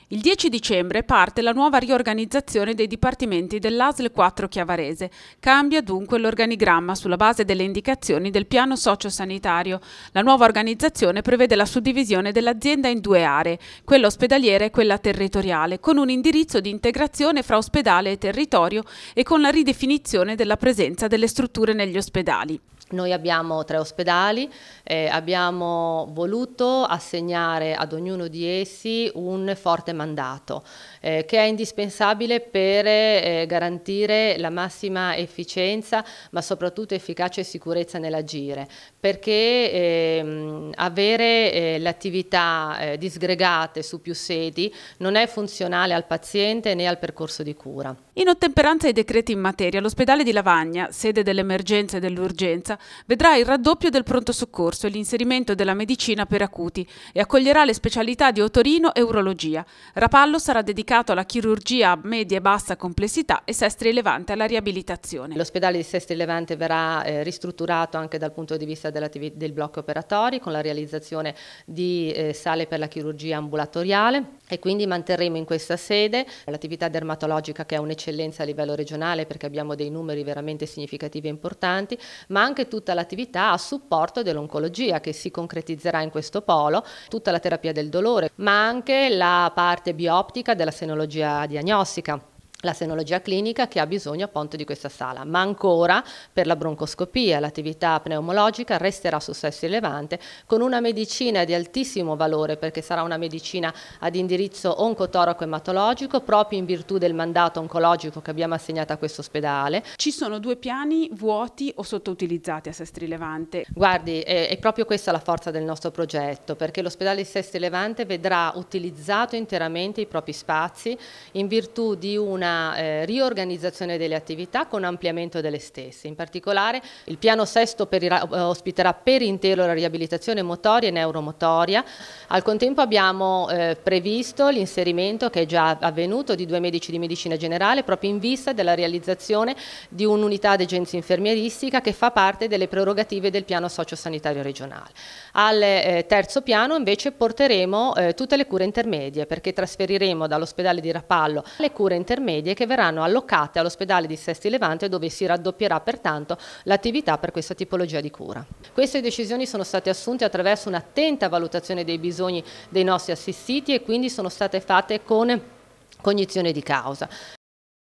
Il 10 dicembre parte la nuova riorganizzazione dei dipartimenti dell'ASL 4 Chiavarese. Cambia dunque l'organigramma sulla base delle indicazioni del piano sociosanitario. La nuova organizzazione prevede la suddivisione dell'azienda in due aree, quella ospedaliera e quella territoriale, con un indirizzo di integrazione fra ospedale e territorio e con la ridefinizione della presenza delle strutture negli ospedali. Noi abbiamo 3 ospedali, abbiamo voluto assegnare ad ognuno di essi un forte mandato che è indispensabile per garantire la massima efficienza, ma soprattutto efficacia e sicurezza nell'agire, perché avere le attività disgregate su più sedi non è funzionale al paziente né al percorso di cura. In ottemperanza ai decreti in materia, l'ospedale di Lavagna, sede dell'emergenza e dell'urgenza, vedrà il raddoppio del pronto soccorso e l'inserimento della medicina per acuti e accoglierà le specialità di otorino e urologia. Rapallo sarà dedicato alla chirurgia a media e bassa complessità e Sestri Levante alla riabilitazione. L'ospedale di Sestri Levante verrà ristrutturato anche dal punto di vista del blocco operatori, con la realizzazione di sale per la chirurgia ambulatoriale, e quindi manterremo in questa sede l'attività dermatologica, che è un'eccellenza a livello regionale perché abbiamo dei numeri veramente significativi e importanti, ma anche tutta l'attività a supporto dell'oncologia che si concretizzerà in questo polo, tutta la terapia del dolore, ma anche la parte bioptica della senologia diagnostica, la senologia clinica, che ha bisogno appunto di questa sala, ma ancora per la broncoscopia, l'attività pneumologica resterà su Sestri Levante, con una medicina di altissimo valore, perché sarà una medicina ad indirizzo oncotoraco ematologico, proprio in virtù del mandato oncologico che abbiamo assegnato a questo ospedale. Ci sono 2 piani vuoti o sottoutilizzati a Sestri Levante? Guardi, è proprio questa la forza del nostro progetto, perché l'ospedale di Sestri Levante vedrà utilizzato interamente i propri spazi in virtù di una riorganizzazione delle attività con ampliamento delle stesse. In particolare il piano sesto ospiterà per intero la riabilitazione motoria e neuromotoria. Al contempo abbiamo previsto l'inserimento, che è già avvenuto, di 2 medici di medicina generale proprio in vista della realizzazione di un'unità degenza infermieristica che fa parte delle prerogative del piano sociosanitario regionale. Al terzo piano invece porteremo tutte le cure intermedie, perché trasferiremo dall'ospedale di Rapallo le cure intermedie che verranno allocate all'ospedale di Sestri Levante, dove si raddoppierà pertanto l'attività per questa tipologia di cura. Queste decisioni sono state assunte attraverso un'attenta valutazione dei bisogni dei nostri assistiti e quindi sono state fatte con cognizione di causa.